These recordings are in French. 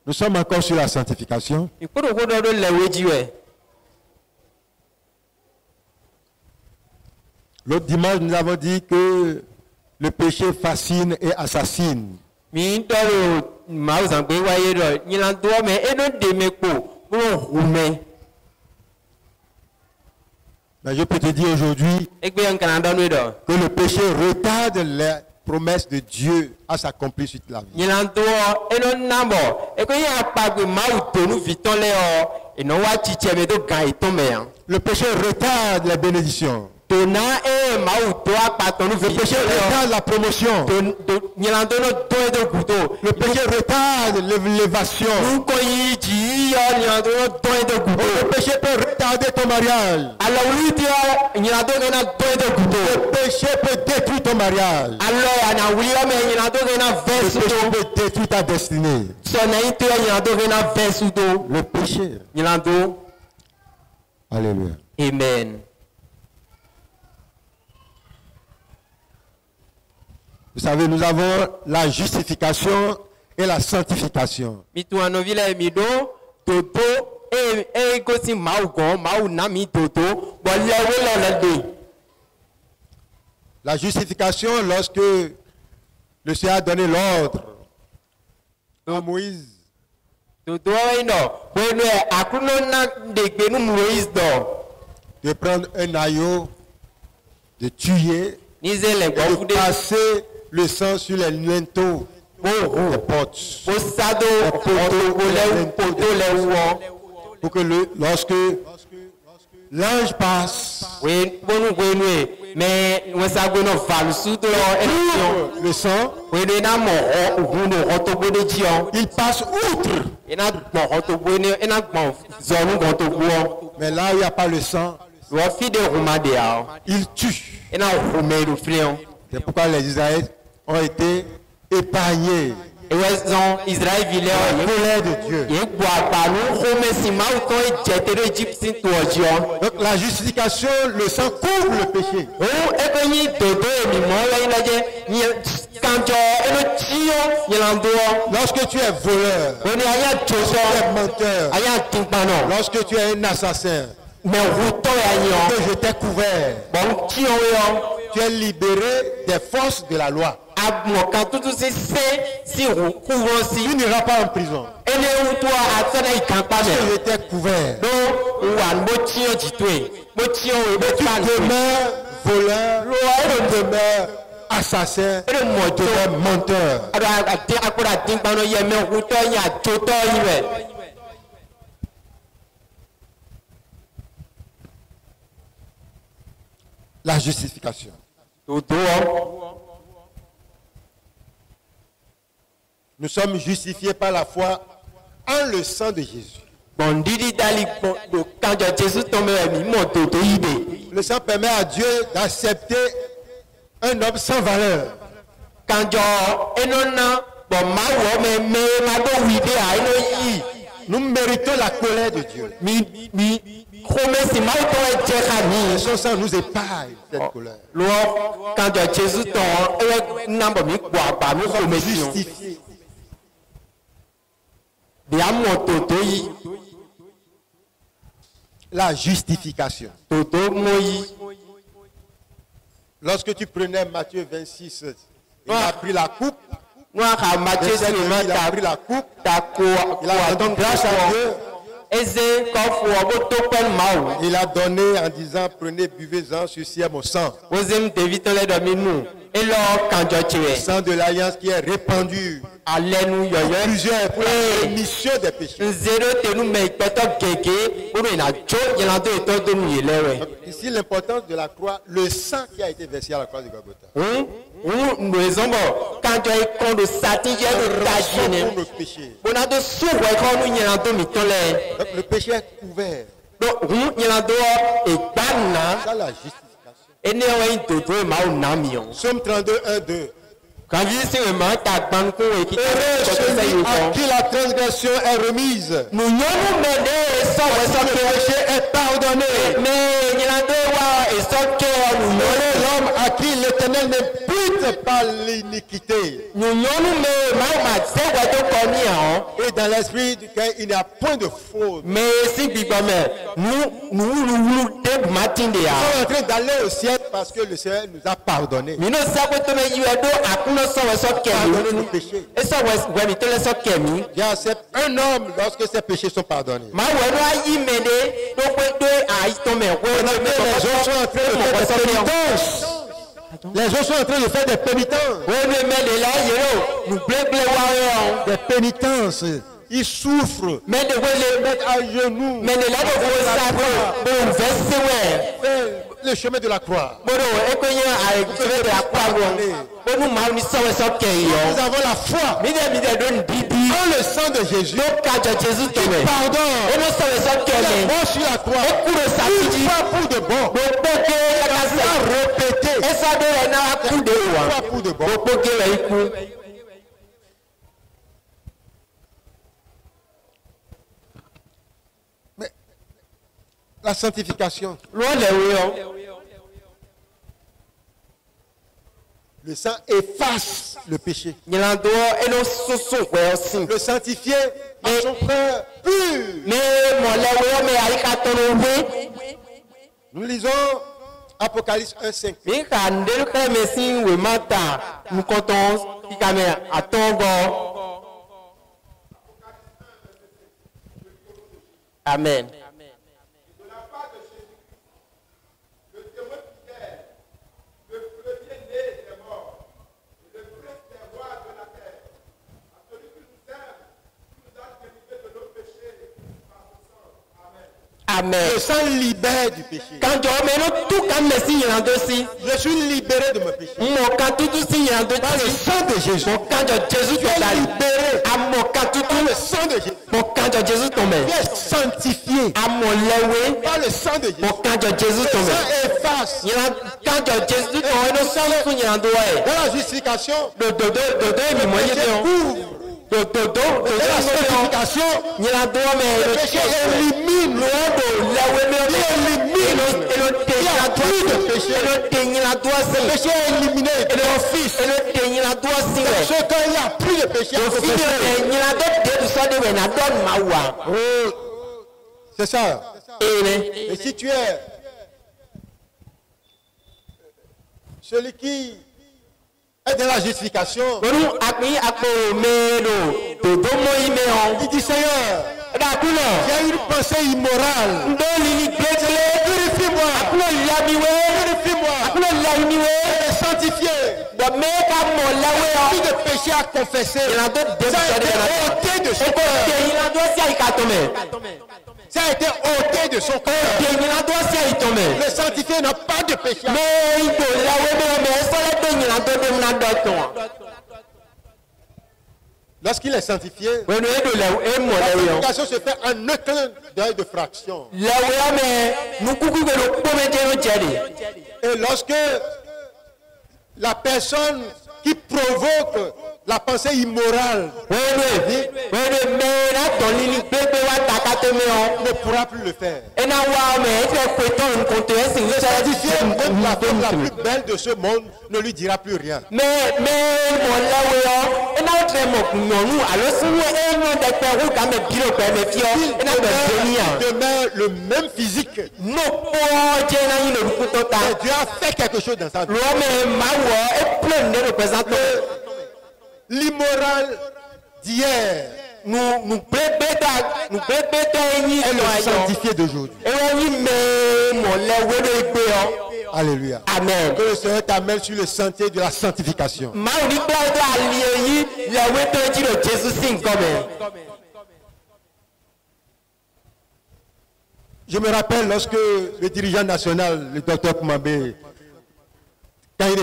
Nous sommes encore sur la sanctification. L'autre dimanche, nous avons dit que le péché fascine et assassine. Mais je peux te dire aujourd'hui que le péché retarde les promesses de Dieu à s'accomplir sur la vie. Le péché retarde les bénédictions. Le péché retarde la promotion. Le péché retarde l'élévation. Le péché peut retarder ton mariage. Le péché peut détruire ton mariage. Le péché peut détruire ta destinée. Le péché. Alléluia. Amen. Vous savez, nous avons la justification et la sanctification. La justification, lorsque le Seigneur a donné l'ordre à Moïse de prendre un agneau, de tuer et de passer le sang sur les linteaux des portes. Pour que lorsque l'ange passe, le sang, il passe outre. Mais là où il n'y a pas le sang, il tue. C'est pourquoi les Israélites ont été épargnés. La colère de Dieu. Donc la justification, le sang couvre le péché. Lorsque tu es voleur, lorsque tu es menteur, lorsque tu es un assassin, que je t'ai couvert, tu es libéré des forces de la loi. Tu n'iras pas en prison. Parce que je t'ai couvert. Tu demeures voleur, tu demeures assassin, tu demeures menteur. La justification. Nous sommes justifiés par la foi en le sang de Jésus. Le sang permet à Dieu d'accepter un homme sans valeur. Nous méritons la colère de Dieu. Son sang nous épargne cette colère. Nous sommes justifiés. La justification. Lorsque tu prenais Matthieu 26, il a pris la coupe. Il a pris la coupe. Il a donné grâce à Dieu. Il a donné en disant: prenez, buvez-en, ceci est mon sang. Le sang de l'alliance qui est répandu plusieurs pour la rémission des péchés. Donc, ici l'importance de la croix, le sang qui a été versé à la croix de Golgotha. Pour le péché. Donc le péché est couvert. Ça la justification. Somme 32, 1, 2. Heureux celui à qui la transgression est remise. Le péché est pardonné. l'homme à qui l'Éternel n'impute pas l'iniquité. Et dans l'esprit duquel il n'y a point de faute. Nous sommes en train d'aller au ciel parce que le Seigneur nous a pardonné. Pardonné nos péchés. Il accepte un homme lorsque ses péchés sont pardonnés. Les gens sont en train de faire des pénitences. Des pénitences. Ils souffrent. Mais de les mettre à genoux. Mais le chemin de la croix. Nous avons la foi en le sang de Jésus qui pardonne. Il est sur la croix une fois pour de bon. Répéter une fois pour de bon. Mais la sanctification, le sang efface le péché. Le sanctifié à son frère pur. Nous lisons Apocalypse 1:5. Amen. Amen. Le sang libère du péché. Je suis libéré de mes péchés. Par le sang de Jésus. Je suis libéré. Par le sang de Jésus. Tu es sanctifié. Par le sang de Jésus. Le sang efface. Dans la justification, la sanctification, le péché élimine. Il n'y a plus de péché. Le péché est éliminé d'office. Quand il n'y a plus de péché, c'est ça. Et si tu es celui qui est dans la justification, il dit Seigneur, j'ai une pensée immorale. Purifie-moi. Purifie-moi. Sanctifié. Plus de péché à confesser. Ça a été ôté de son cœur. Ça a été ôté de son cœur. Le sanctifié n'a pas de péché. Lorsqu'il est sanctifié, la sanctification se fait en aucun deuil de fraction. Et lorsque la personne qui provoque la pensée immorale ne pourra plus le faire. Le sanctifié, même la femme la plus belle de ce monde, ne lui dira plus rien. Il demeure le même physique. Dieu a fait quelque chose dans sa vie. L'immoral d'hier nous est sanctifié d'aujourd'hui. Alléluia. Amen. Que le Seigneur t'amène sur le sentier de la sanctification. Je me rappelle lorsque le dirigeant national, le docteur Koumambé, quand il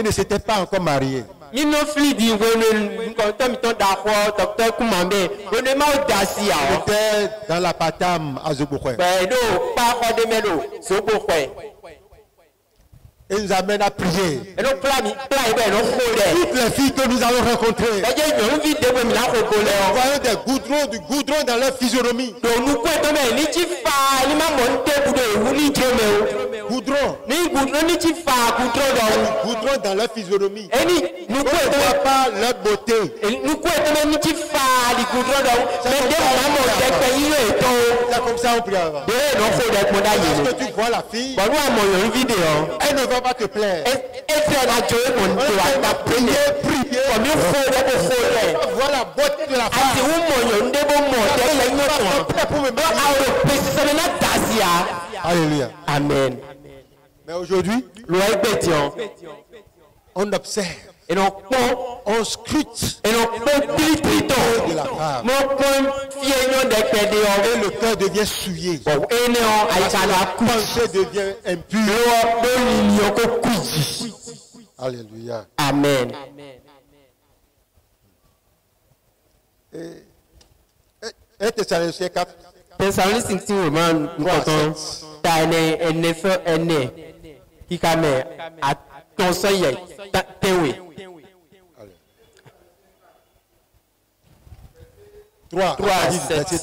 ne s'était pas encore marié, il était dans la Patam à Zoboukhoué. Et nous amène à prier. Et donc, Toutes les filles que nous allons rencontrer. Voyons du goudron dans leur physionomie. Goudron dans leur physionomie. On ne voit pas leur beauté. C'est comme ça on prie avant. Lorsque tu vois la fille, elle ne va pas te plaire. Prier. Voir la beauté de la femme. Alléluia. Amen. Mais aujourd'hui, on observe. Et donc, on scrute. Et donc, de la femme. Et le cœur devient souillé. La pensée devient impure. Alléluia. Amen. Et Thessaloniciens 4. Thessaloniciens 16 Romains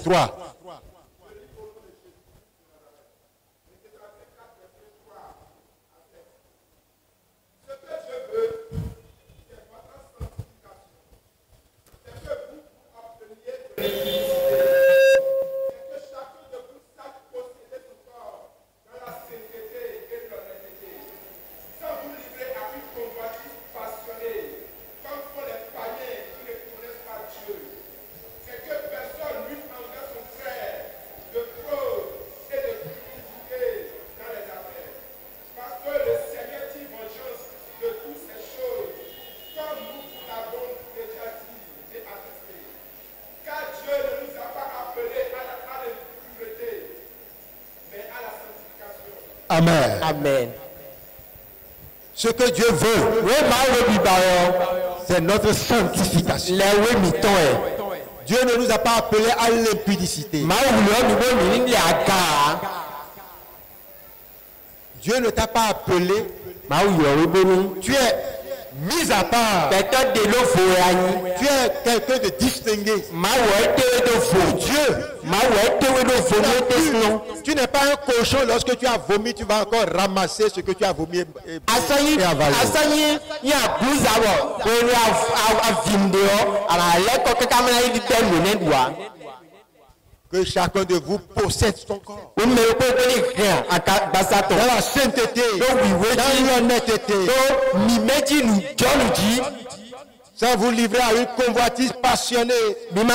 3. Amen. Amen. Ce que Dieu veut, c'est notre sanctification. Dieu ne nous a pas appelés à l'impudicité. Dieu ne t'a pas appelé. Tu es mis à part. Tu es quelqu'un de distingué. Dieu. Tu n'es pas un cochon. Lorsque tu as vomi, tu vas encore ramasser ce que tu as vomi et avaler. Que chacun de vous possède son corps. Dans la sainteté, dans l'honnêteté, sans vous livrer à une convoitise passionnée. On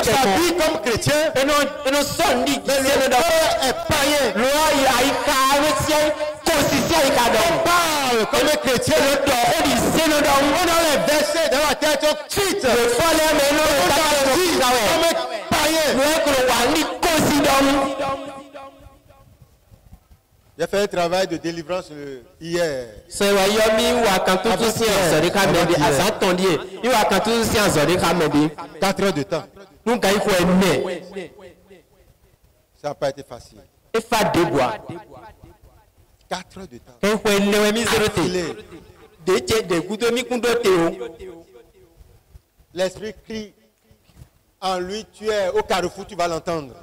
s'habille comme chrétien, mais le cœur est païen. On parle comme un chrétien, on a les versets dans la tête, on quitte. On dit comme un païen. J'ai fait un travail de délivrance hier. 4 heures de temps. Ça n'a pas été facile. 4 heures de temps. L'esprit crie en lui, tu es au carrefour, tu vas l'entendre.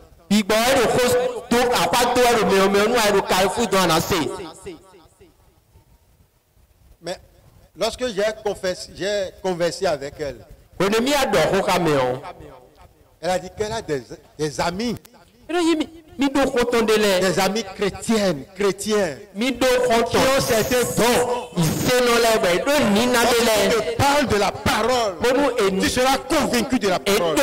Mais lorsque j'ai conversé avec elle, elle a dit qu'elle a des amis. Des amis chrétiens qui ont certains dons. Quand tu parles de la parole, tu seras convaincu de la parole.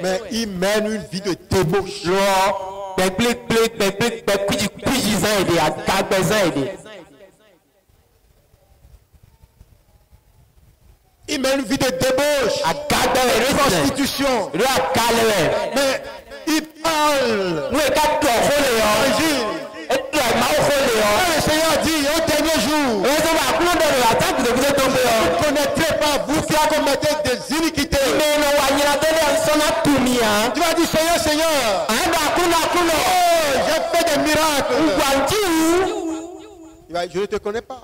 Mais ils mènent une vie de débauche. Ils mènent une vie de débauche, de prostitution. Mais ils parlent. Le Seigneur dit au dernier jour, vous ne connaîtrez pas, vous qui commettez des iniquités. Tu vas dire Seigneur, Seigneur. Oh, j'ai fait des miracles. Je ne te connais pas.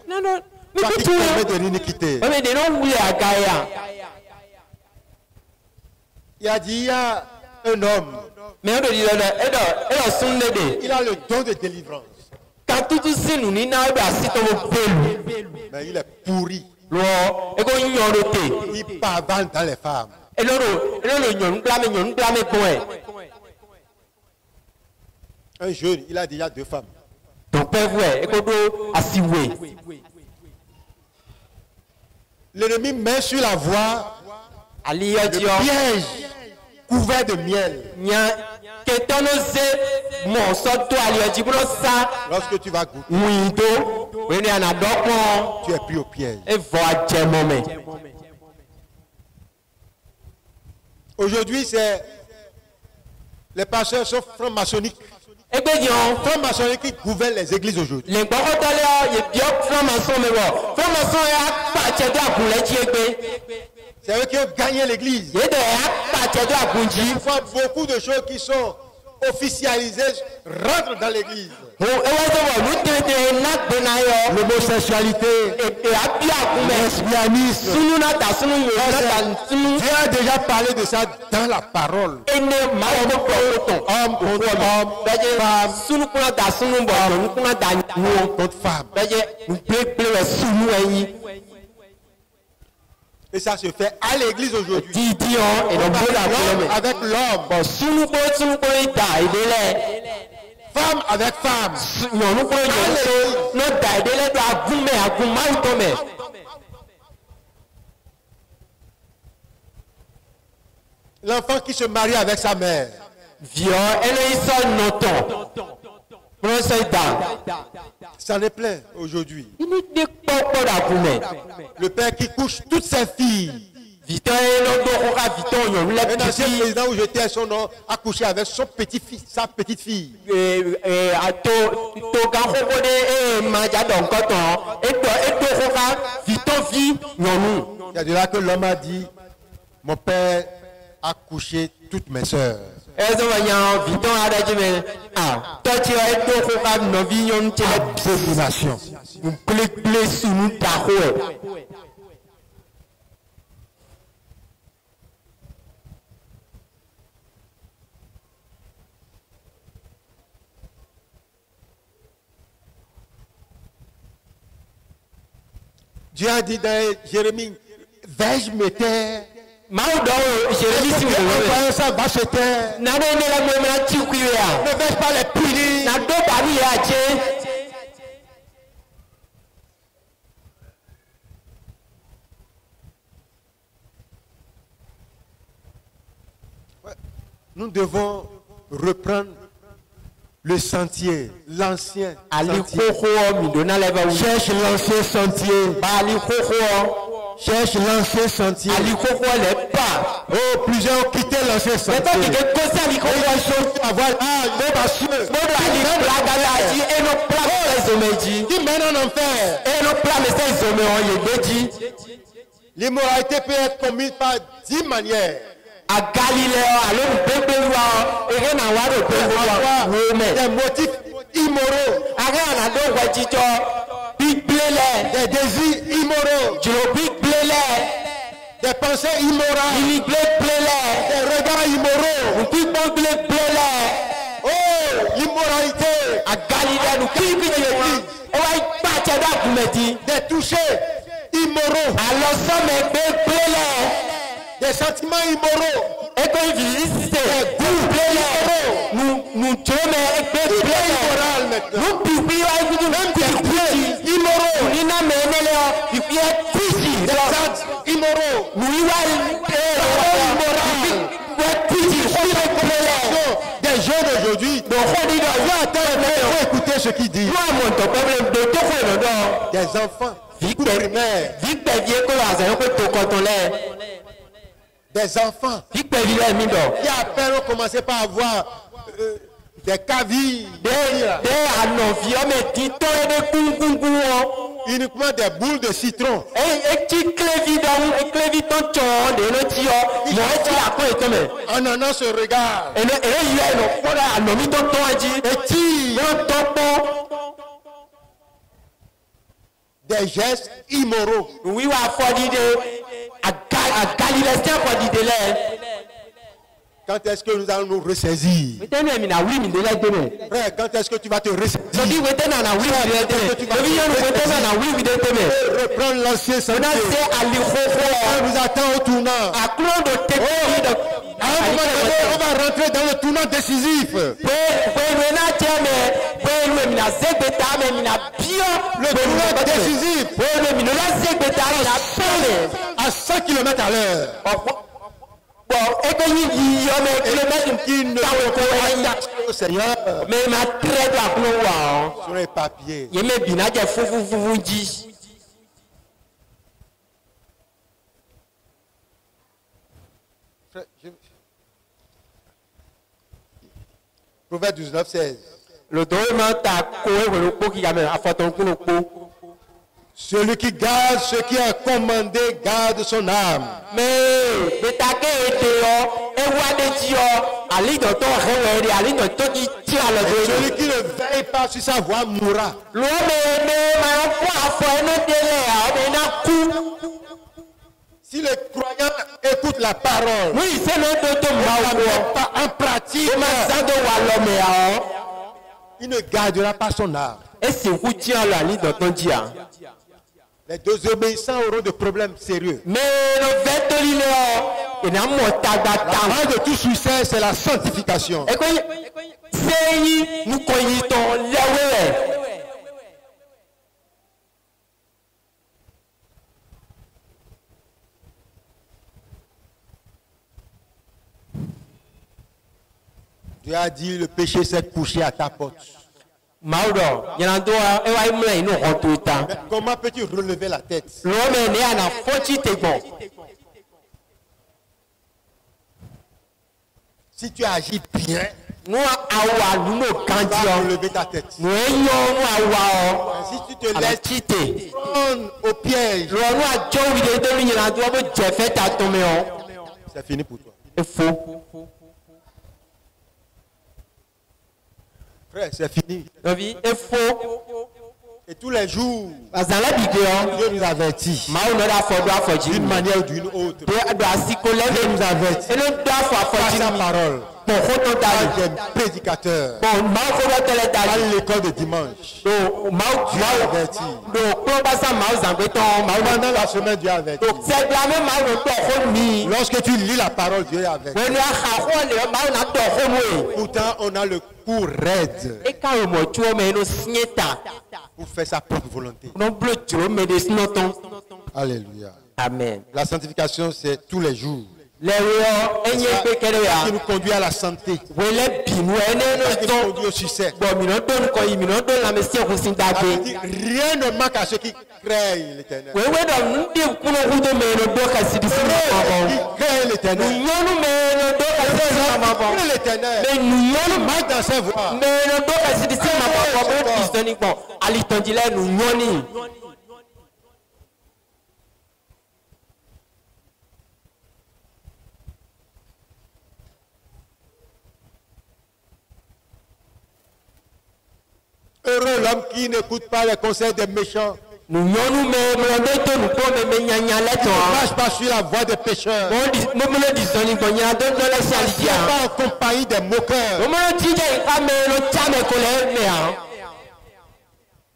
Toi qui commets de l'iniquité. Il a dit, il y a un homme. Il a le don de délivrance. Mais il est pourri. Il pavane dans les femmes. Un jeune, il a déjà 2 femmes. L'ennemi met sur la voie le piège couvert de miel. Lorsque tu vas goûter, tu es pris au piège. Aujourd'hui, c'est les pasteurs sont francs-maçonniques. Francs-maçonniques qui gouvernent les églises aujourd'hui. C'est eux qui ont gagné l'église. Il faut beaucoup de choses qui sont officialisées rentrent dans l'église. L'homosexualité, lesbianisme. Dieu a déjà parlé de ça dans la parole. Homme contre homme, femme contre femme. Et ça se fait à l'église aujourd'hui. Avec l'homme. Femme avec femme. L'enfant qui se marie avec sa mère. Ça n'est plein aujourd'hui. Le père qui couche toutes ses filles. Un ancien président où j'étais, son nom a couché avec son petit-fils, sa petite-fille. Il y a de là que l'homme a dit, mon père a couché toutes mes sœurs. Abomination. Dieu a dit dans Jérémie, vais-je me taire? Ça va se taire. Ne vais-je pas les punir? Nous devons reprendre le sentier, l'ancien sentier. Cherche l'ancien sentier. Cherche l'ancien sentier. Oh, plusieurs ont quitté l'ancien sentier. Qui mène en enfer. L'immoralité peut être commise par 10 manières. Des motifs immoraux. Des désirs immoraux. Des pensées immorales. Des regards immoraux. Oh, l'immoralité. Des touchés immoraux. Des sentiments immoraux. Des goûts des jeunes d'aujourd'hui. Écoutez ce qu'il dit. Des enfants. Des enfants qui à peine ont commencé par avoir des cavilles. uniquement des boules de citron. Ananas se regarde. Des gestes immoraux. Quand est-ce que nous allons nous ressaisir? Frère, quand est-ce que tu vas te ressaisir? Reprendre l'ancien sentier. On nous attend au tournant. On va rentrer dans le tournant décisif. Le tournant décisif. À 100 km à l'heure. Seigneur, sur les papiers. Proverbe 19, 16. Celui qui garde ce qui est commandé garde son âme. Celui qui ne veille pas sur sa voie mourra. Si le croyant écoute la parole, pas en pratique, il ne gardera pas son âme. Les désobéissants auront des problèmes sérieux. La base de tout succès, c'est la sanctification. Dieu a dit, le péché s'est couché à ta porte. Mais comment peux-tu relever la tête? Si tu agis bien, tu vas relever ta tête. Si tu te laisses prendre au piège, c'est fini pour toi. Frère, c'est fini. Et tous les jours, Dieu nous avertit d'une manière ou d'une autre. Dieu nous avertit par sa parole. Des prédicateurs à l'école de dimanche. Dieu avertit. Pendant la semaine, Dieu avertit. Lorsque tu lis la parole, Dieu avertit. Pourtant, on a le cou raide pour faire sa propre volonté. Alléluia. Amen. La sanctification, c'est tous les jours. Qui nous conduit à la santé. Qui nous conduit au succès. Rien ne manque à ceux qui craignent l'Éternel. Qui craignent l'Éternel. L'Éternel. Marche dans ses voies. Heureux l'homme qui n'écoute pas les conseils des méchants. Ne marche pas sur la voie des pécheurs. Ne pas en compagnie des moqueurs.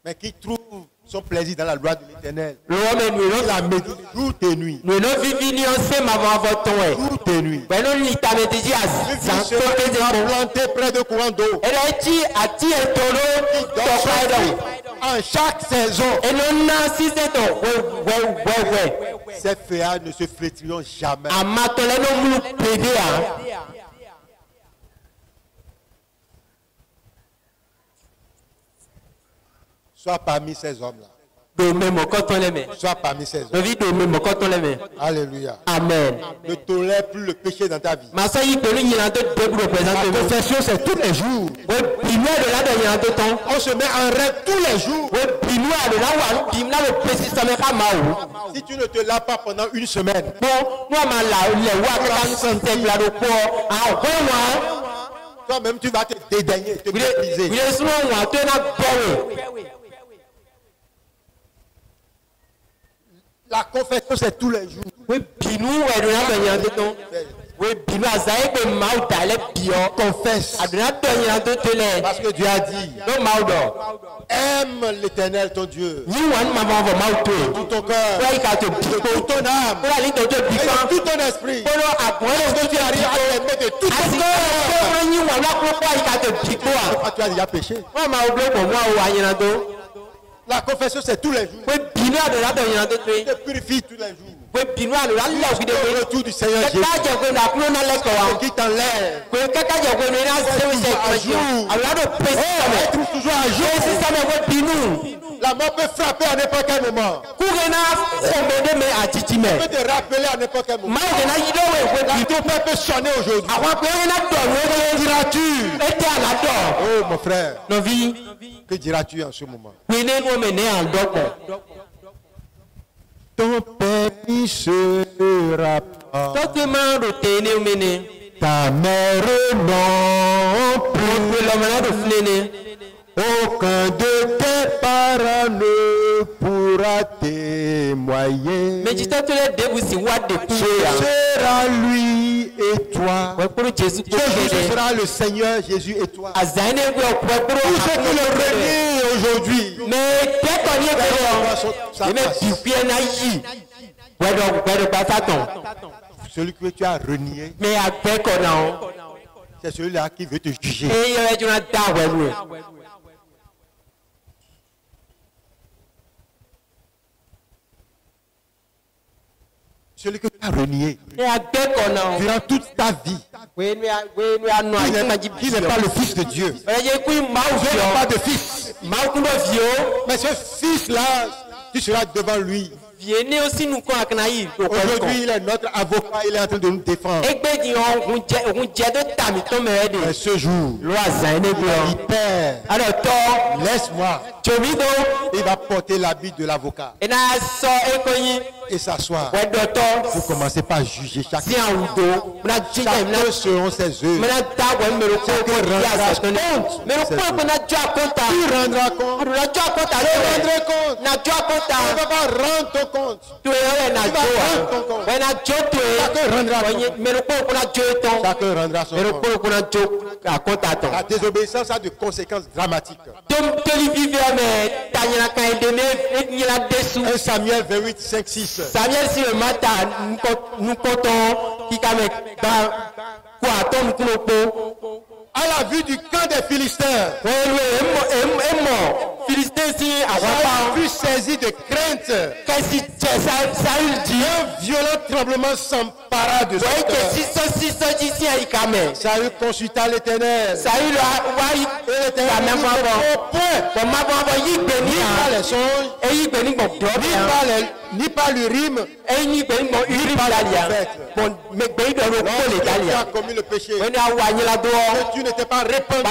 Mais qui trouve son plaisir dans la loi de l'Éternel. La médite jour et nuit. Jour et nuit. Planté près de courant d'eau. En chaque saison. Ces feuillages ne se flétriront jamais. Sois parmi ces hommes-là. Sois parmi ces hommes. Alléluia. Amen. Ne tolère plus le péché dans ta vie. La confession, c'est tous les jours. On se met en règle tous les jours. Si tu ne te laves pas pendant une semaine, toi-même tu vas te dédaigner, te mépriser. La confession, c'est tous les jours. Confesse. Parce que Dieu a dit, aime l'Éternel ton Dieu de tout ton cœur, de toute ton âme et de tout ton esprit. Est-ce que tu arrives à l'aimer de tout ton cœur? Tu as déjà péché. La confession, c'est tous les jours. Te purifie tous les jours. Le retour du Seigneur Jésus qui t'enlève. Être toujours à jour. La mort peut frapper à n'importe quel moment. Peut te rappeler à n'importe quel moment. La tempête peut sonner aujourd'hui. Que diras-tu? Oh mon frère. Que diras-tu en ce moment? Ton pays sera pas. Ta mère non plus. Aucun de tes parents ne pourra témoigner. Ce sera lui et toi. Ce sera le Seigneur Jésus et toi. Tout ce qui le renie aujourd'hui. Celui que tu as renié, c'est celui-là qui veut te juger. Celui que tu as renié durant toute ta vie, qui n'est pas le fils de Dieu. Dieu n'a pas de fils. Mais ce fils-là, tu seras devant lui. Aujourd'hui, il est notre avocat, il est en train de nous défendre. Mais ce jour, il perd. Laisse-moi. Il va porter l'habit de l'avocat et s'asseoir. Vous commencez par juger chacun. Chacun selon ses œuvres. Chacun rendra compte. Tu rendras compte. Tu rendras compte. Tu ne vas pas rendre ton compte. Tu vas rendre ton compte. Chacun rendra compte. Chacun rendra son compte. La désobéissance a de conséquences dramatiques. 1 Samuel 28, 5, 6. À la vue du camp des Philistins, Saül fut saisi de crainte. Un violent tremblement s'empara de son cœur. Saül consulta l'Éternel. Et l'Éternel ni par les songes, ni par l'Urim, ni par le prophète. Tu as commis le péché. Que tu n'étais pas répandu.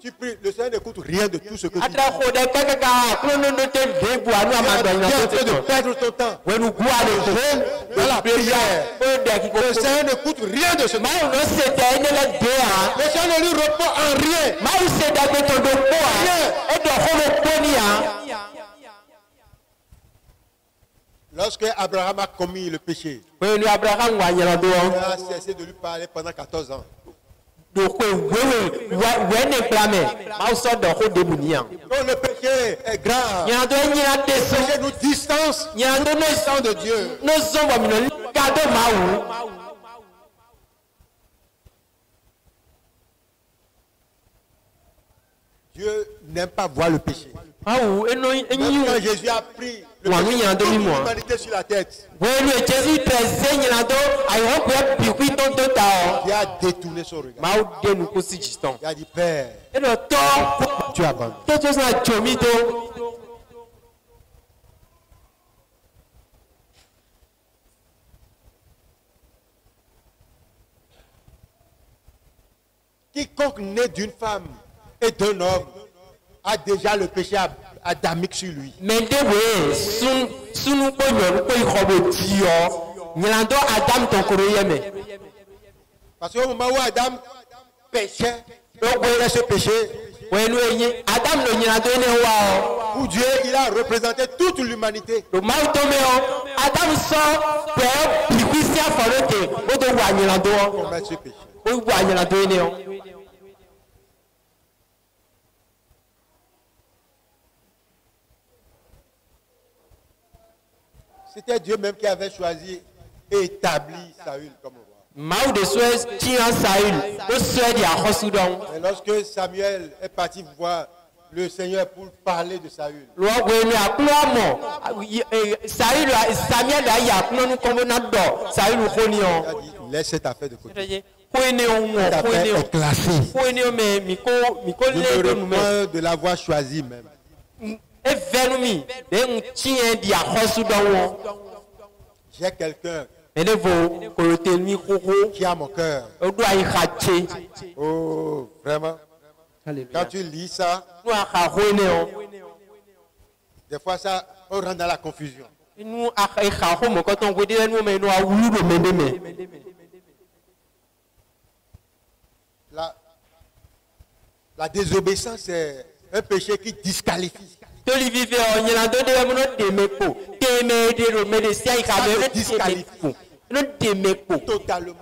Tu pries, le Seigneur n'écoute rien de tout ce que tu dis. Tu es en train de perdre ton temps. Dans la prière. Le Seigneur n'écoute rien de ce que tu dis. Le Seigneur ne lui répond en rien. Lorsque Abraham a commis le péché, il a cessé de lui parler pendant 14 ans. Donc le péché est grave. Le péché nous distance de Dieu. Dieu n'aime pas voir le péché. Quand Jésus a pris l'humanité sur la tête, il a détourné son regard. Il a dit, Père, tu abandonnes. Quiconque né d'une femme et d'un homme a déjà le péché adamique sur lui. Parce qu'au moment où Adam péchait, il a ce péché. Pour Dieu, il a représenté toute l'humanité. C'était Dieu même qui avait choisi et établi Saül comme roi. Et lorsque Samuel est parti voir le Seigneur pour parler de Saül, il a dit, laisse cette affaire de côté. Cette affaire est classée. De l'avoir choisi même. J'ai quelqu'un qui a mon cœur. Oh, vraiment. Quand tu lis ça, des fois ça, on rentre dans la confusion. La désobéissance, c'est un péché qui disqualifie. Ça disqualifie totalement.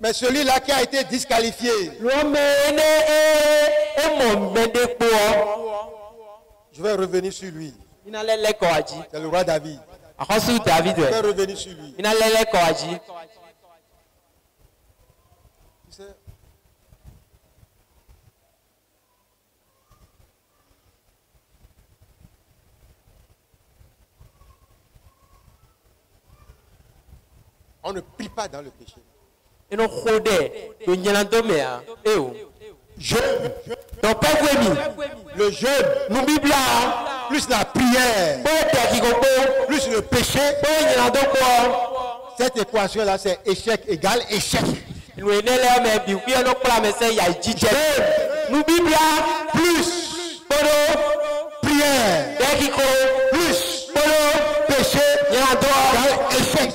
Mais celui-là qui a été disqualifié, je vais revenir sur lui. C'est le roi David. Je vais revenir sur lui. On ne prie pas dans le péché. Jeûne. Le jeûne, plus la prière, plus le péché. Cette équation-là, c'est échec égale échec. Jeûne, plus prière, plus péché égale échec.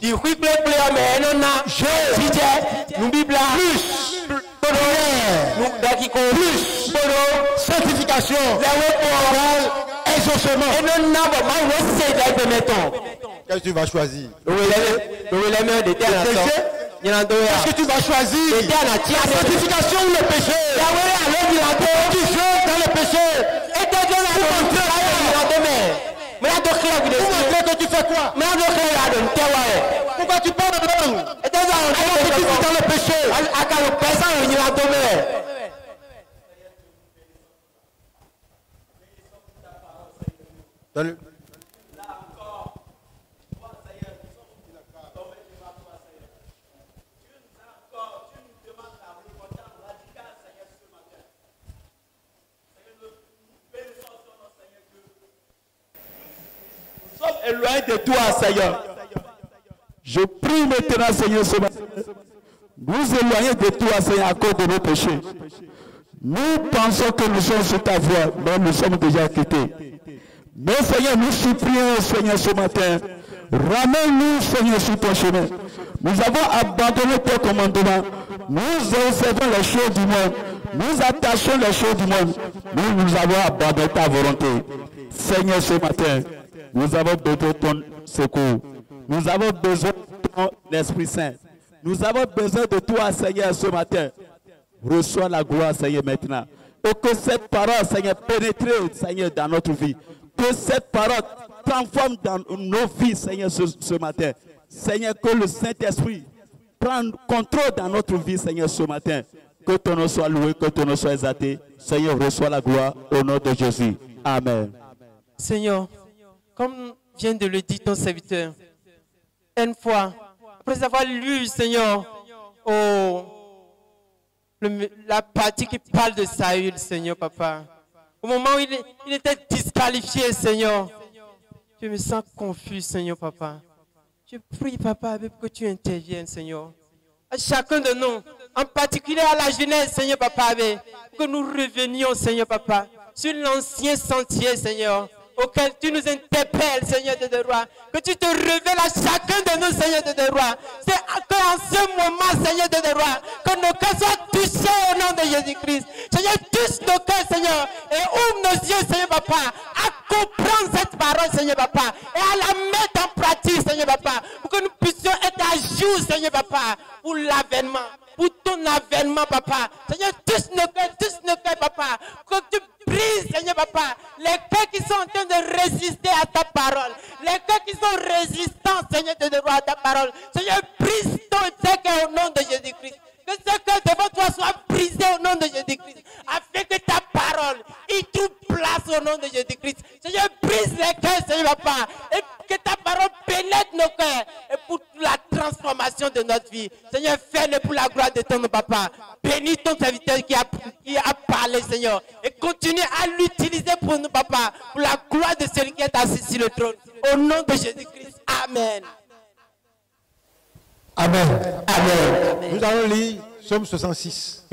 Plus sanctification, exaucement. Qu'est-ce que tu vas choisir? Qu'est-ce que tu vas choisir? La sanctification ou le péché? Tu jeûnes dans le péché. Pour montrer que tu fais quoi? Pourquoi tu parles de langue? Alors que tu vis dans le péché. Éloigne de toi, Seigneur. Je prie maintenant, Seigneur, ce matin. Nous éloignons de toi, Seigneur, à cause de nos péchés. Nous pensons que nous sommes sur ta voie, mais nous sommes déjà quittés. Mais Seigneur, nous supplions, Seigneur, ce matin. Ramène-nous, Seigneur, sur ton chemin. Nous avons abandonné tes commandements. Nous observons les choses du monde. Nous attachons les choses du monde. Nous avons abandonné ta volonté. Seigneur, ce matin, nous avons besoin de ton secours. Nous avons besoin de ton Esprit Saint. Nous avons besoin de toi, Seigneur, ce matin. Reçois la gloire, Seigneur, maintenant. Et que cette parole, Seigneur, pénètre, Seigneur, dans notre vie. Que cette parole transforme dans nos vies, Seigneur, ce matin. Seigneur, que le Saint-Esprit prenne contrôle dans notre vie, Seigneur, ce matin. Que ton nom soit loué, que ton nom soit exalté. Seigneur, reçois la gloire au nom de Jésus. Amen. Seigneur, comme vient de le dire ton serviteur, une fois, après avoir lu, Seigneur, la partie qui parle de Saül, Seigneur, papa, au moment où il était disqualifié, Seigneur, je me sens confus, Seigneur, papa. Je prie, papa, pour que tu interviennes, Seigneur. À chacun de nous, en particulier à la jeunesse, Seigneur, papa, que nous revenions, Seigneur, papa, sur l'ancien sentier, Seigneur, auquel tu nous interpelles, Seigneur de roi, que tu te révèles à chacun de nous, Seigneur de roi. C'est qu'en ce moment, Seigneur de roi, que nos cœurs soient touchés au nom de Jésus-Christ. Seigneur, touche nos cœurs, Seigneur, et ouvre nos yeux, Seigneur papa, à comprendre cette parole, Seigneur papa, et à la mettre en pratique, Seigneur papa, pour que nous puissions être à jour, Seigneur papa, pour l'avènement, pour ton avènement, papa. Seigneur, touche nos cœurs, papa, que tu brise, Seigneur papa, les cœurs qui sont en train de résister à ta parole, les cœurs qui sont résistants, Seigneur de roi, à ta parole. Seigneur, brise ces cœurs au nom de Jésus-Christ. Que ce cœur devant toi soit brisé au nom de Jésus-Christ, afin que ta parole y trouve place au nom de Jésus-Christ. Seigneur, brise les cœurs, Seigneur papa, et que ta parole pénètre nos cœurs, et pour la transformation de notre vie. Seigneur, fais-le pour la gloire de ton nom, papa. Bénis ton serviteur qui a parlé, Seigneur, et continue à l'utiliser pour nous, papa, pour la gloire de celui qui est assis sur le trône. Au nom de Jésus-Christ. Amen. Amen. Amen. Nous allons lire Psaume 66.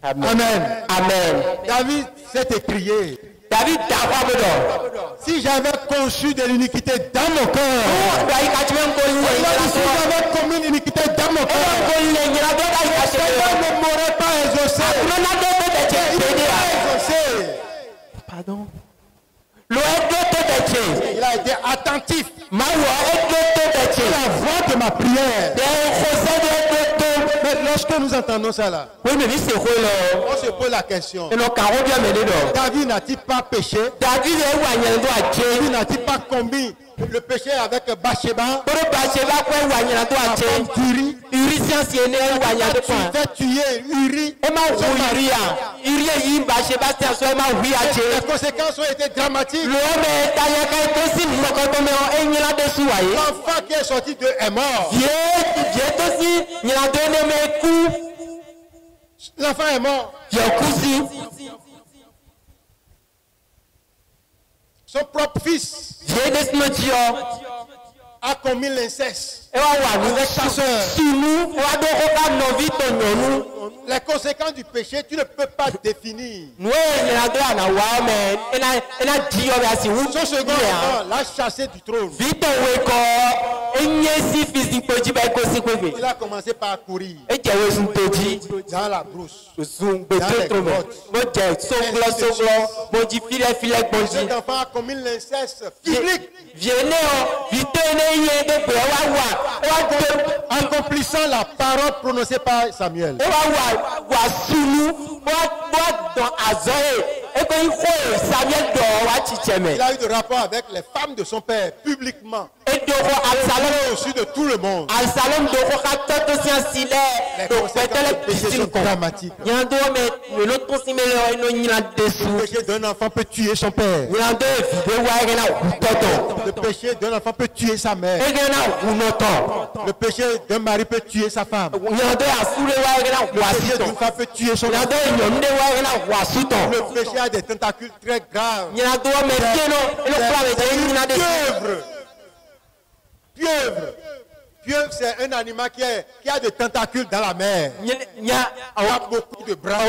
Amen. Amen. Amen. David s'est écrié. David, si j'avais conçu de l'iniquité dans mon cœur, si j'avais commis l'iniquité dans mon cœur, le Seigneur ne m'aurait pas exaucé. Pardon. Il a été attentif à la voix de ma prière. Mais lorsque nous entendons ça là, on se pose la question, David n'a-t-il pas péché? David n'a-t-il pas commis le péché avec Bathsheba? Tu fais tuer Uri. Les conséquences ont été dramatiques. L'enfant qui est sorti de est mort. L'enfant est mort. Son propre fils a commis l'inceste. Les conséquences du péché, tu ne peux pas définir. Son second enfant l'a chassé du trône. Il a commencé par courir dans la brousse, dans les grottes. Cet enfant a commis l'inceste public. En accomplissant la parole prononcée par Samuel. Il a eu de rapport avec les femmes de son père publiquement. Au-dessus de tout le monde. Les péchés sont dramatiques. Le péché d'un enfant peut tuer son père. Le péché d'un enfant peut tuer sa mère. Le péché d'un mari peut tuer sa femme. Le péché d'une femme peut tuer son mari. Le péché a des tentacules très graves. Pieuvre, c'est un animal qui a des tentacules dans la mer. Il y a beaucoup de bras.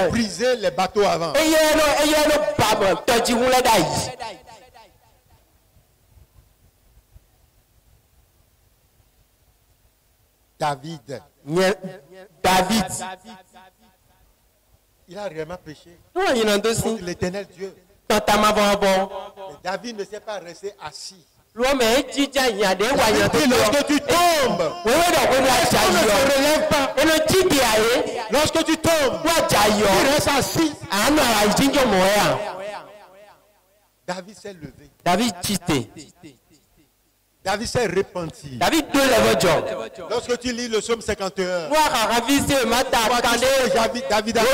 briser les bateaux avant. David. Il a réellement péché contre l'Éternel Dieu. Mais David ne s'est pas resté assis. Lorsque tu tombes, on ne se relève pas. Lorsque tu tombes, tu restes assis. David s'est levé. David s'est repenti. Lorsque tu lis le psaume 51, David a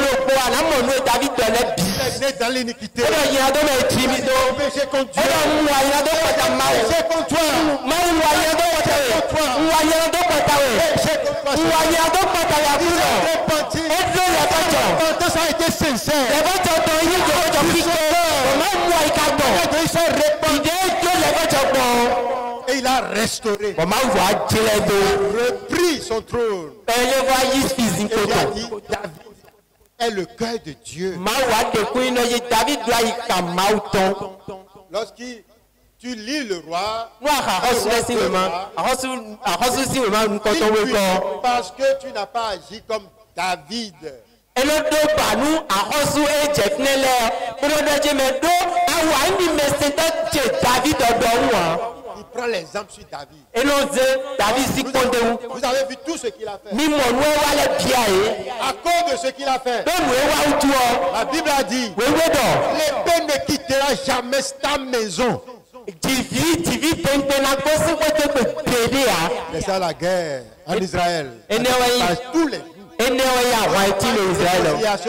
né dans l'iniquité. Il a péché contre Dieu. Péché contre toi. Ça a été sincère. Et il a restauré. Il a repris son trône. Et il a dit, David est le cœur de Dieu. Lorsque tu lis le roi, parce que tu n'as pas agi comme David. Il prend l'exemple sur David. Vous avez vu tout ce qu'il a fait. À cause de ce qu'il a fait, la Bible a dit, l'épée ne quittera jamais ta maison. C'est ça la guerre en Israël. Tous les jours,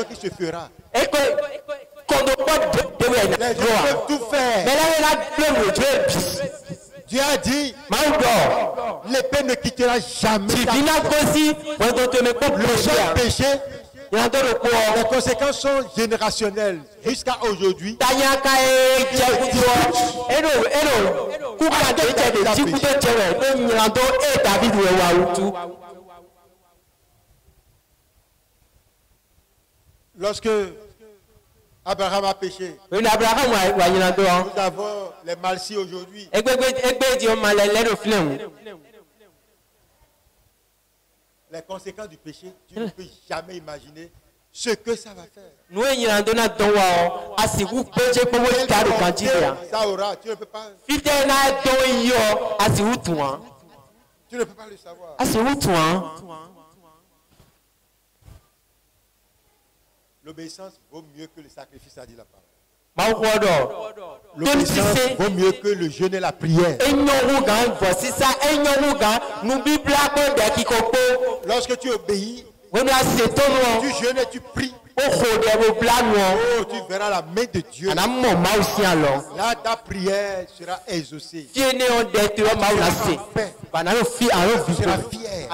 qui se fera. Les gens peuvent tout faire. Dieu a dit, l'épée ne quittera jamais. Le seul péché, les conséquences sont générationnelles. Jusqu'à aujourd'hui, lorsque Abraham a péché, nous avons les malcis aujourd'hui. Les conséquences du péché, tu ne peux jamais imaginer ce que ça va faire. Ça aura, tu ne peux pas. Tu ne peux pas le savoir. L'obéissance vaut mieux que le sacrifice, a dit la parole. L'obéissance vaut mieux que le jeûne et la prière. Lorsque tu obéis, tu jeûnes et tu pries, tu verras la main de Dieu. Là, ta prière sera exaucée. Tu seras fier.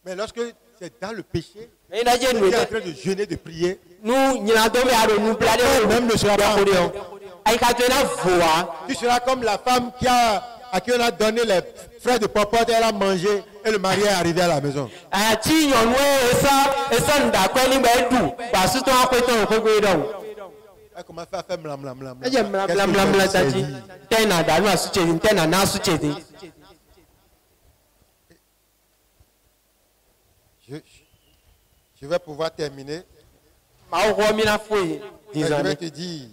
Mais lorsque c'est dans le péché, tu es en train de jeûner, de prier, même ne sera pas. Tu seras comme la femme à qui on a donné les frais de popote, elle a mangé et le mari est arrivé à la maison. Elle commence à faire mlam. Je vais pouvoir terminer. Je vais te dire.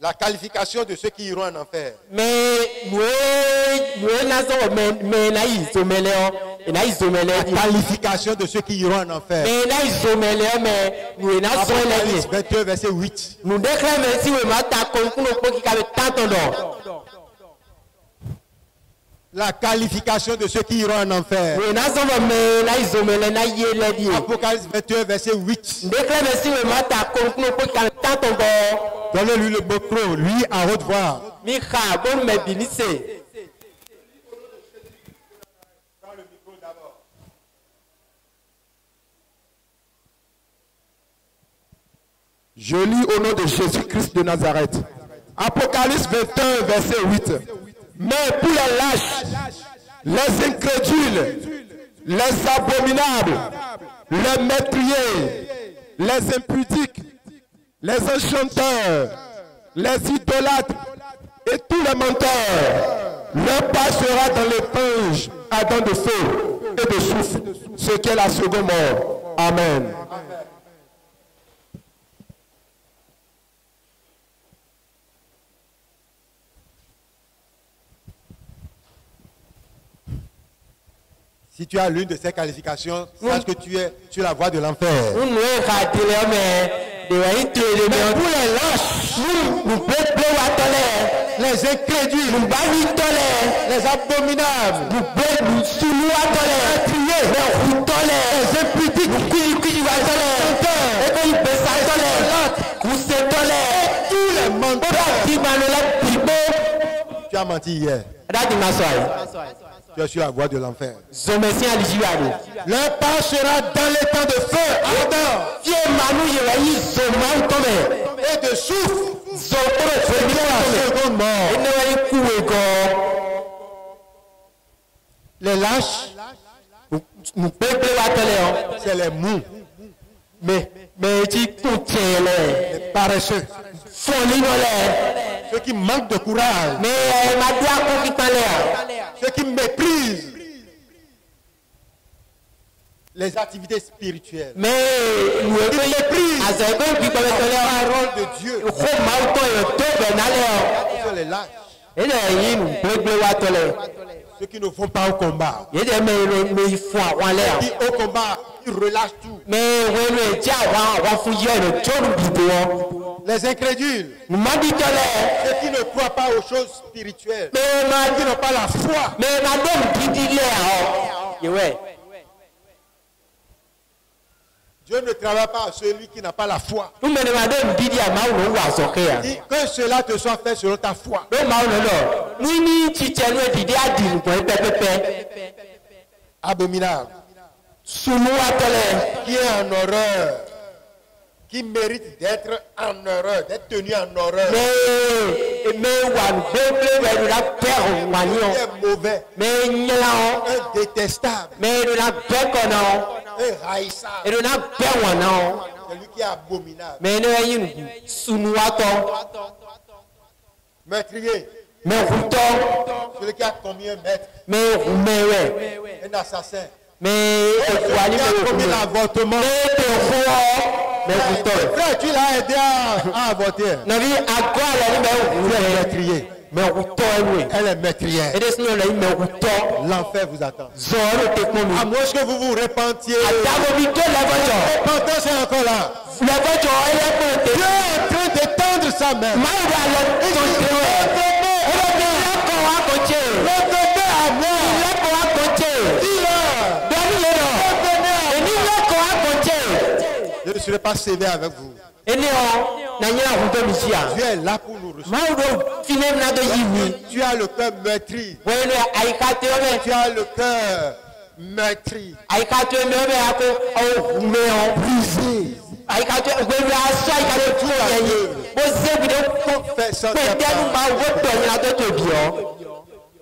La qualification de ceux qui iront en enfer. La qualification de ceux qui iront en enfer. Apocalypse 22, verset 8. La qualification de ceux qui iront en enfer. Apocalypse 21, verset 8. Donnez-lui le micro, lui à haute voix. Je lis au nom de Jésus-Christ de Nazareth. Apocalypse 21, verset 8. Mais pour les lâches, les incrédules, les abominables, les meurtriers, les impudiques, les enchanteurs, les idolâtres et tous les menteurs, leur part sera dans l'éponge ardent de feu et de soufre, ce qu'est la seconde mort. Amen. Si tu as l'une de ces qualifications, sache que tu es sur la voie de l'enfer. Mais pour les lâches, les incrédules, les abominables, les impudiques, tous les menteurs. Tu as menti hier. Tu es sur la voie de l'enfer. Leur part sera dans les temps de feu ardent et de soufre. Les lâches, c'est les mous. Mais les paresseux, ceux qui manquent de courage, ceux qui méprisent les activités spirituelles, qui méprisent la parole de Dieu. C'est les lâches. Ceux qui ne vont pas au combat, qui au combat, ils relâchent tout. Les incrédules, ceux qui ne croient pas aux choses spirituelles, qui n'ont pas la foi. Dieu ne travaille pas à celui qui n'a pas la foi. Que cela te soit fait selon ta foi. Abominable. Qui est en horreur. Qui mérite d'être en horreur, d'être tenu en horreur. Qui est mauvais. Un détestable. Un haïssable. Celui qui est abominable. Meurtrier. Celui qui a commis un maître. Un assassin. Celui qui a commis l'avortement. Frère, tu l'as aidé à avorter. Elle est meurtrière. L'enfer vous attend. À moins que vous vous repentiez. Repentance est encore là. Dieu est en train d'étendre sa main. Je ne serai pas sévère avec vous. Dieu est là pour nous recevoir. Tu as le cœur meurtri. Tu as le cœur meurtri. Brisé.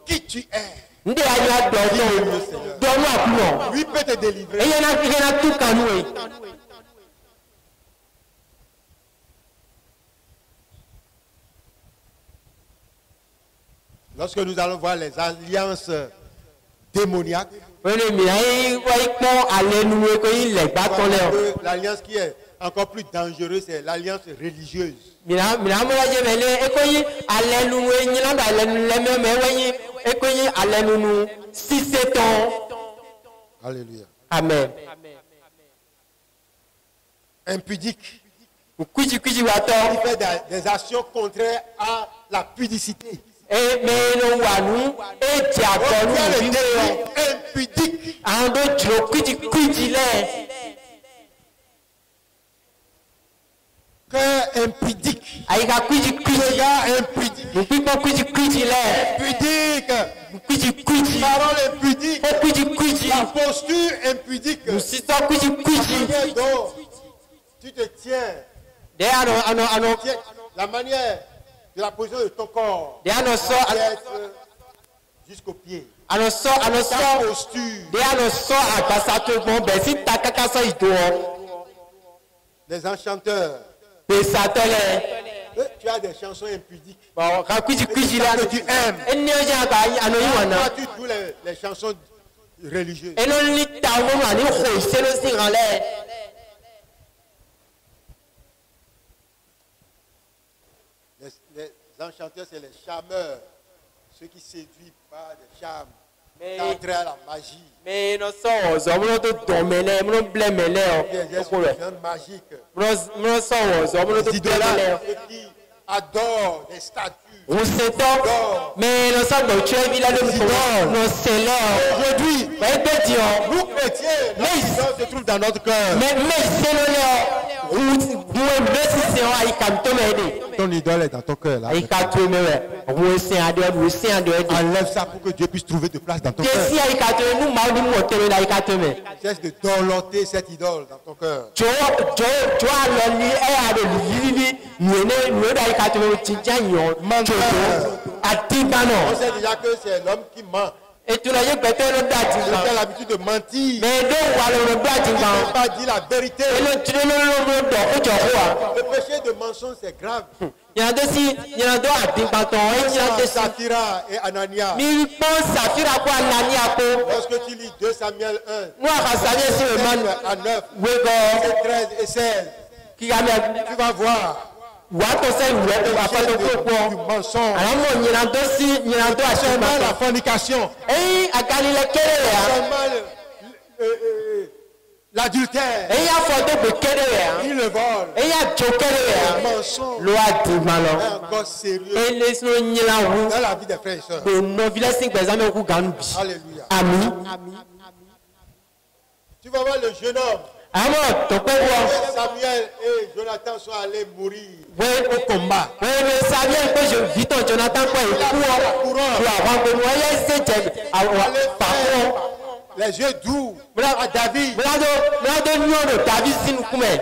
Qui tu es? Lui peut te délivrer. Lorsque nous allons voir les alliances démoniaques, l'alliance qui est encore plus dangereuse, c'est l'alliance religieuse. Alléluia. Amen. Impudique. Qui fait des actions contraires à la pudicité. Cœur impudique. Parole impudique. La posture impudique. Donc, tu te tiens La manière de la position de ton corps jusqu'au pied. Les enchanteurs. Tu as des chansons impudiques. Que tu aimes. Tu joues les chansons religieuses. Les enchanteurs, c'est les charmeurs. Ceux qui séduisent par des charmes. Qui à la magie. Mais non, ça, qui adorent les statues. Mais nous sommes tu as vu là aujourd'hui, nous chrétiens, notre se trouve dans notre cœur. Ton idole est dans ton cœur là. Enlève ça pour que Dieu puisse trouver de place dans ton cœur. Cesse de dorloter cette idole dans ton cœur. On sait déjà que c'est l'homme qui ment. Et tu l'as as l'habitude de mentir. Mais ne pas dire la vérité. Le péché de mensonge, c'est grave. Il y en a deux. Saphira et Anania. Lorsque tu lis 2 Samuel 1, à 9, 13 et 16, tu vas voir. Du mensonge. Seulement la fornication. Seulement l'adultère. Il le vol. Le mensonge. Un encore sérieux dans la vie des frères et sœurs. Alléluia. Tu vas voir le jeune homme. Samuel et Jonathan sont allés mourir au combat. Les yeux doux à David.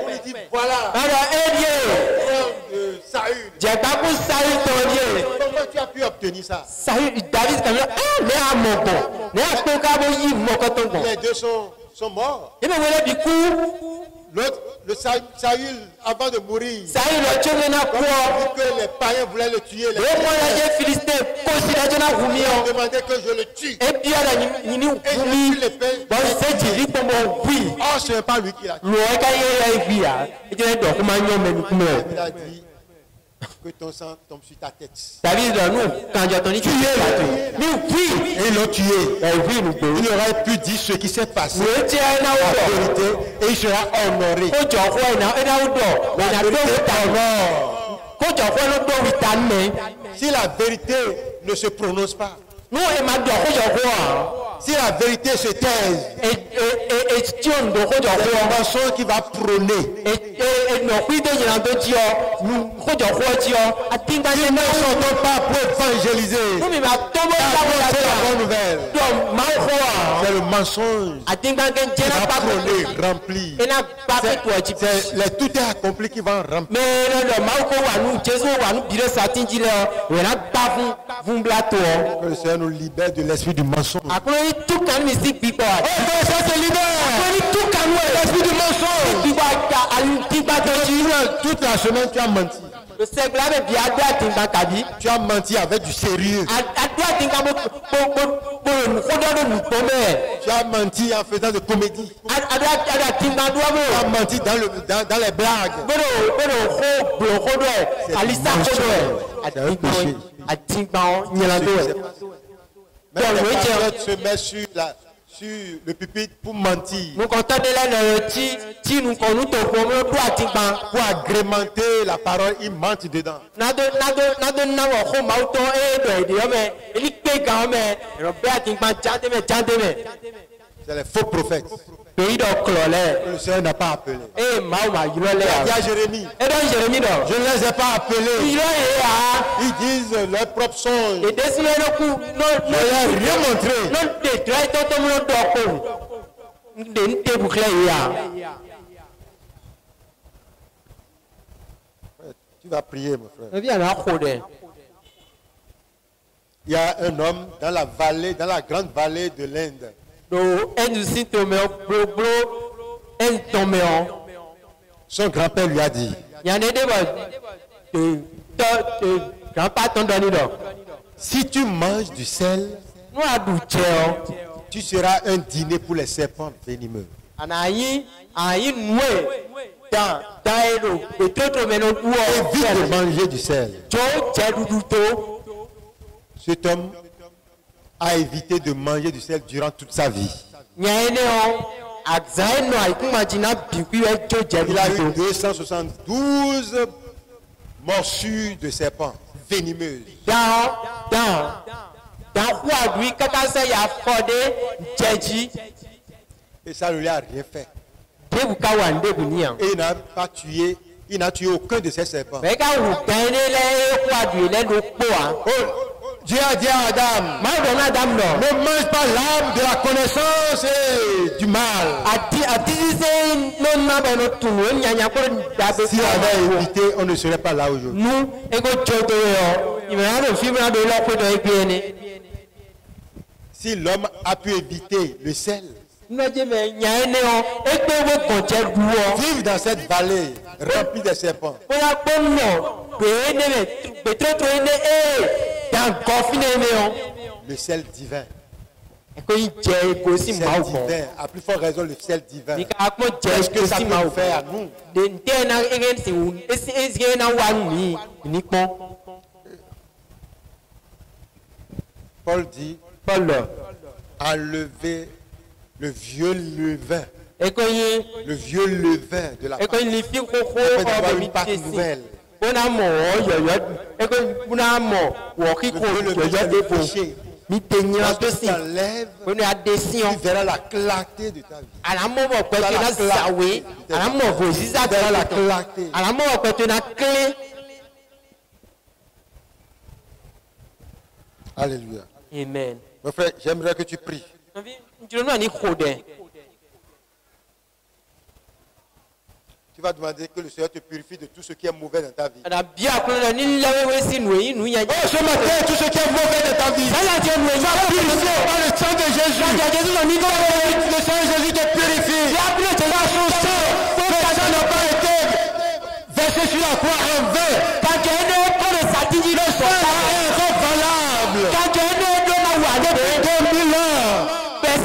Il dit voilà. Saül. Comment tu as pu obtenir ça? Les deux sont morts. L'autre, Saül, avant de mourir, que les païens voulaient le tuer. Les Philistins demandaient que je le tue. Et je tue l'épée. Oh, ce n'est pas lui qui l'a tué. Il a dit que ton sang tombe sur ta tête. Et ils l'ont tué. Il aurait pu dire ce qui s'est passé, la vérité, et il sera honoré. Si la vérité ne se prononce pas, si la vérité se taise, c'est le mensonge qui va prôner. Si nous ne sortons pas pour évangéliser, c'est la bonne nouvelle. C'est le mensonge qui va prôner, remplir. C'est tout est accompli qui va remplir. Que le Seigneur nous libère de l'esprit du mensonge. L'esprit du mensonge. Toute la semaine tu as menti. Tu as menti avec du sérieux. Tu as menti en faisant de comédie. Tu as menti dans les blagues. C'est un péché. Mais se met sur le pupitre pour mentir. Pour agrémenter la parole, il ment dedans. C'est les faux prophètes. Le Seigneur n'a pas appelé. Il a dit à Jérémie, je ne les ai pas appelés. Ils disent leur propre songe. Je ne leur ai rien montré. Tu vas prier, mon frère. Il y a un homme dans la vallée, dans la grande vallée de l'Inde. Son grand-père lui a dit, si tu manges du sel, tu seras un dîner pour les serpents venimeux. Évite de manger du sel. Cet homme a évité de manger du sel durant toute sa vie. Il a eu 272 morsures de serpents venimeuses. Et ça ne lui a rien fait. Et il n'a pas tué, il n'a tué aucun de ces serpents. Dieu a dit à Adam, ne mange pas l'arbre de la connaissance du mal. S'il avait évité, on ne serait pas là aujourd'hui. Si l'homme a pu éviter le sel, vivre dans cette vallée remplie de serpents, le sel divin. À plus forte raison, le sel divin. Qu'est-ce que ça peut faire à nous? Paul dit, enlever le vieux levain. Le vieux levain de la Pâque. Afin d'avoir une Pâque nouvelle. Le péché. Lorsque tu t'enlèves, tu verras la clarté de ta vie. La clarté. Alléluia. Amen. Mon frère, j'aimerais que tu pries. Tu vas demander que le Seigneur te purifie de tout ce qui est mauvais dans ta vie. Oh, ce matin, tout ce qui est mauvais dans ta vie, sois purifié par le sang de Jésus. Le sang de Jésus te purifie. Le sang n'a pas été versé sur la croix en vain. Le sang est encore valable. Depuis 2000 ans. C'est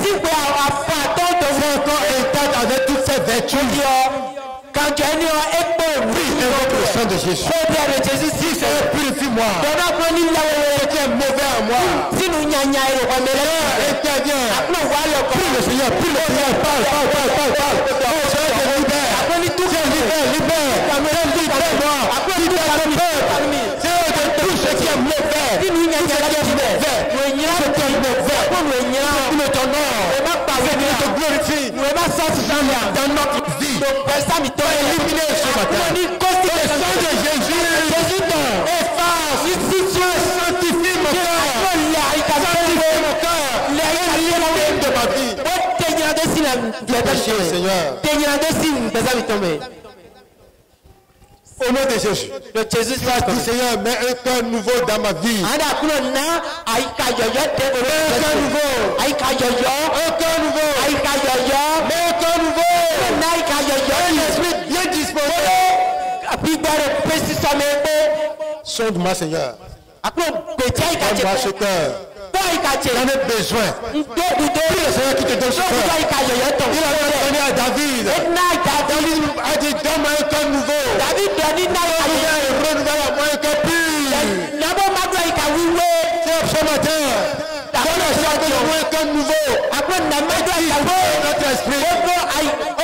encore intact avec toutes ses vertus. Oui, invoque le sang de Jésus. Si c'est purifie-moi. Ce qui est mauvais en moi. Interviens. Prie le Seigneur, prie le Seigneur. Parle. Oh, Seigneur, je libère. Libère. Libère-moi. Seigneur, de tout ce qui est mauvais. Tout ce qui est mauvais. Nous ton nom. Seigneur, te glorifie. Dans notre vie. Éliminer ce matin. Le sang de Jésus efface, sanctifie mon cœur. Sanctifie mon cœur. L'éliminer de ma vie. Seigneur. Au nom de Jésus. Seigneur, mets un cœur nouveau dans ma vie. Un cœur nouveau. Un cœur nouveau. Un esprit bien disposé. Sonde-moi, Seigneur. Donne-moi ce cœur. J'en ai besoin. Prie le Seigneur qui te donne ce cœur. Il a donné à David. David a dit, donne-moi un cœur nouveau. Renouvelle-moi un cœur pur. Ce matin, donne-moi un cœur nouveau. Notre esprit.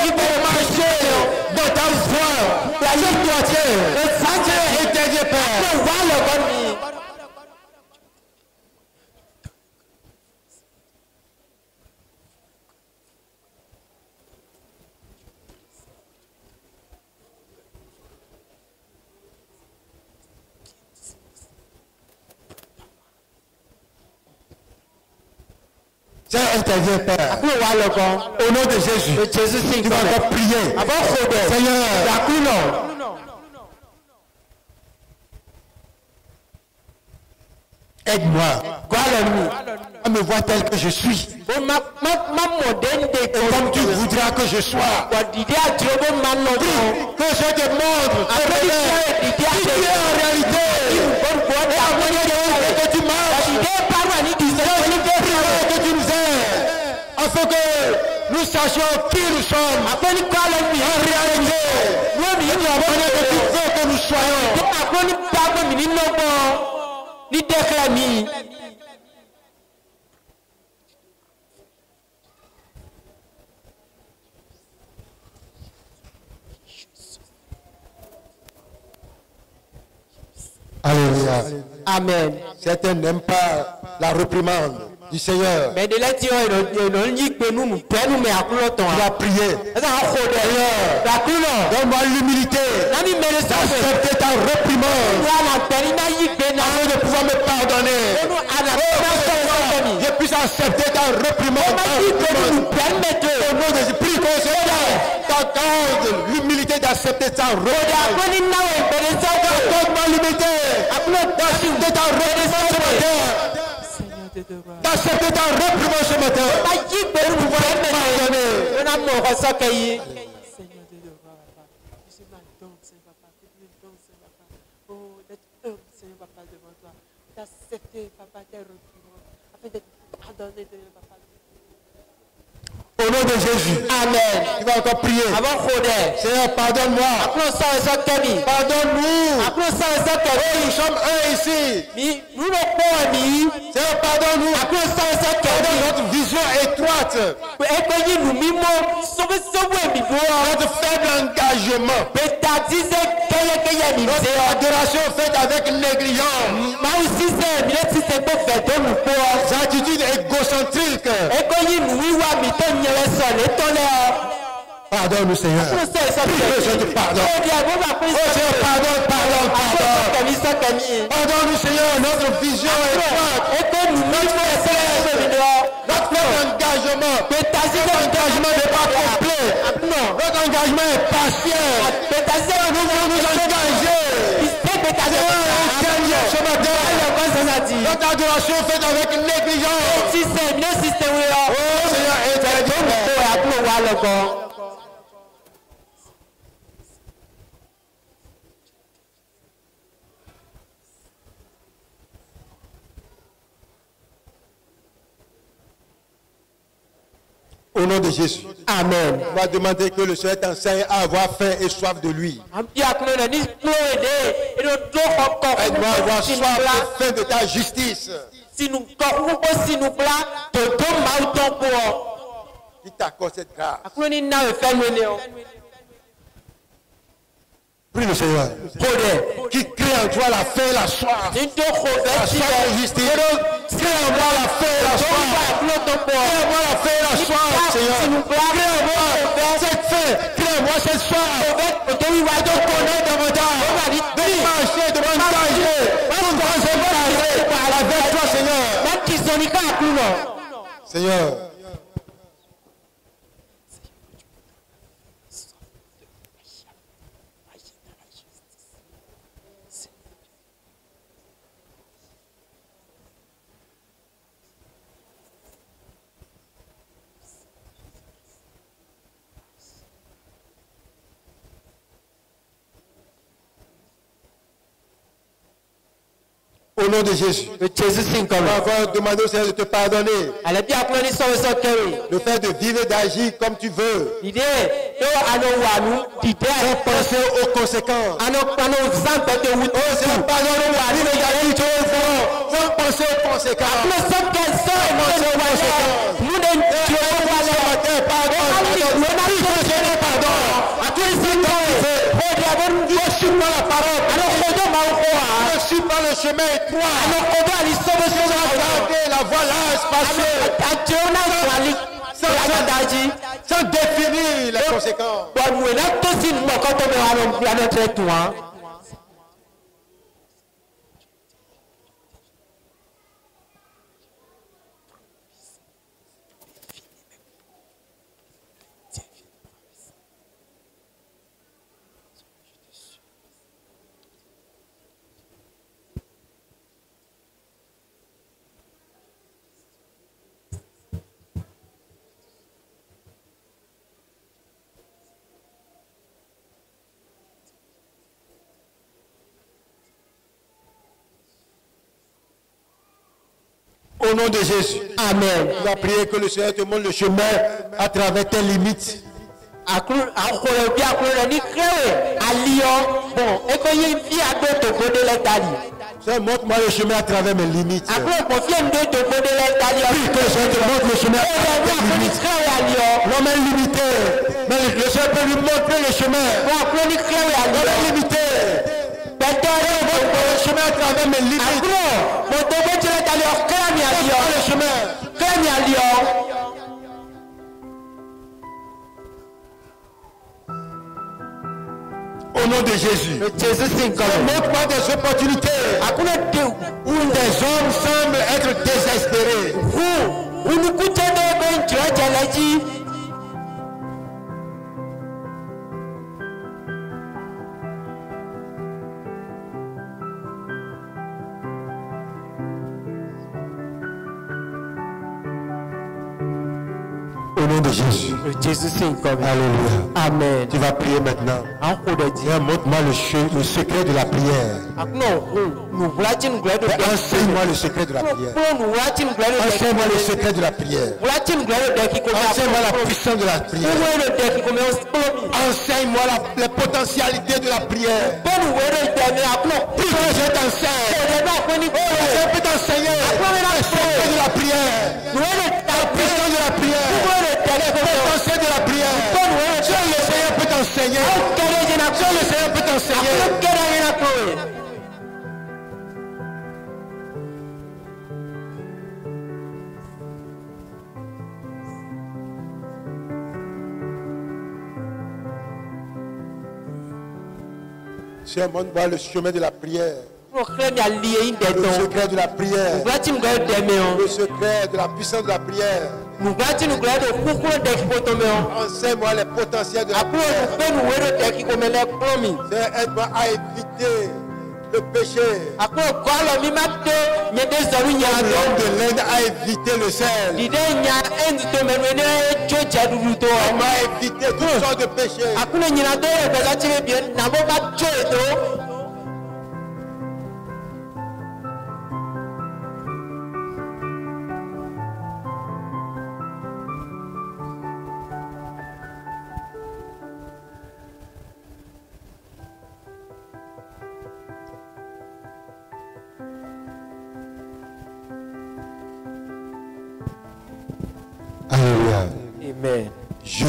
Il peut marcher dans ta foi. Sur toi, Dieu. Éternel Père. Tiens, interviens, Père. Au nom de Jésus. Tu vas encore prier. Seigneur. Aide-moi à me voir tel que je suis. Et comme tu voudras que je sois. Prie que je te montre qui tu es en réalité. Et que tu marches. Que tu nous aides. Afin que nous sachions qui nous sommes. En réalité. Que tu veux que nous soyons. Alléluia. Amen. Certains n'aiment pas la réprimande du Seigneur. Mais de là, tu as prié. Donne-moi l'humilité d'accepter ta réprimande afin de pouvoir me pardonner. Je puisse accepter ta réprimande. Prie que le Seigneur t'accorde l'humilité d'accepter ta réprimande. Accorde-moi l'humilité d'accepter ta réprimande ce matin. D'accepter ta réprimande ce matin. Pour pouvoir te pardonner. Au nom de Jésus. Amen. Tu vas encore prier. Seigneur, pardonne-moi. Pardonne-nous. Nous sommes un ici. Seigneur, pardonne-nous. Pardonne notre vision étroite. Notre faible engagement. Notre adoration faite avec négligence. Nos attitudes égocentriques. Pardonne-nous, Seigneur. Je te pardonne. Oh Seigneur, pardonne. Pardonne-nous, Seigneur, notre vision étroite. Notre engagement. Notre engagement n'est pas complet. Notre engagement est partiel. Nous voulons nous engager. Ce matin, notre adoration faite avec négligence. Oh Seigneur, aide-moi. Au nom de Jésus. Amen. On va demander que le Seigneur t'enseigne à avoir faim et soif de lui. Aide-moi à avoir soif et faim de ta justice. Qui t'accorde cette grâce. Prie le Seigneur. Qui crée en toi la faim et la soif. La soif de justice. Crée en moi la faim et la soif. Crée en moi la faim et la soif, Seigneur. Crée en moi cette faim. Crée en moi cette soif. De te connaître davantage. De marcher, de m'engager. Pour m'engager avec toi, Seigneur. Seigneur. Au nom de Jésus. On va encore demander au Seigneur de te pardonner. Le fait de vivre et d'agir comme tu veux. Sans penser aux conséquences. Oh Seigneur, pardonne-moi. Vivre et d'agir sans penser aux conséquences. Je suis par le chemin étroit. La voie large, spacieuse. Sans définir les conséquences. Au nom de Jésus. Amen. Tu vas prier que le Seigneur te montre le chemin à travers tes limites. Seigneur, montre-moi le chemin à travers mes limites. Oui, que le Seigneur te montre le chemin à travers tes limites. L'homme est limité, mais le Seigneur peut lui montrer le chemin. L'homme est limité. Le chemin à travers mes limites. Le chemin. Au nom de Jésus. Montre-moi des opportunités où des hommes semblent être désespérés. Au nom de Jésus. Alléluia. Amen. Tu vas prier maintenant. Seigneur, montre-moi le secret de la prière. Enseigne-moi le secret de la prière. Enseigne-moi le secret de la prière. Enseigne-moi la puissance de la prière. Enseigne-moi les potentialités de la prière. Puis je t'enseigne. Je peux t'enseigner le secret de la prière. La puissance de la prière. Le potentiel de la prière. Seul le Seigneur peut t'enseigner. Seul le Seigneur peut t'enseigner. Seigneur, montre-moi le chemin de la prière. Le secret de la prière. Le secret de la puissance de la prière. Enseigne-moi les potentiels de la prière. Seigneur, aide-moi à éviter le péché. L'homme de l'Inde a évité le sel. On a évité toutes sortes de péchés. Alléluia. Amen. Je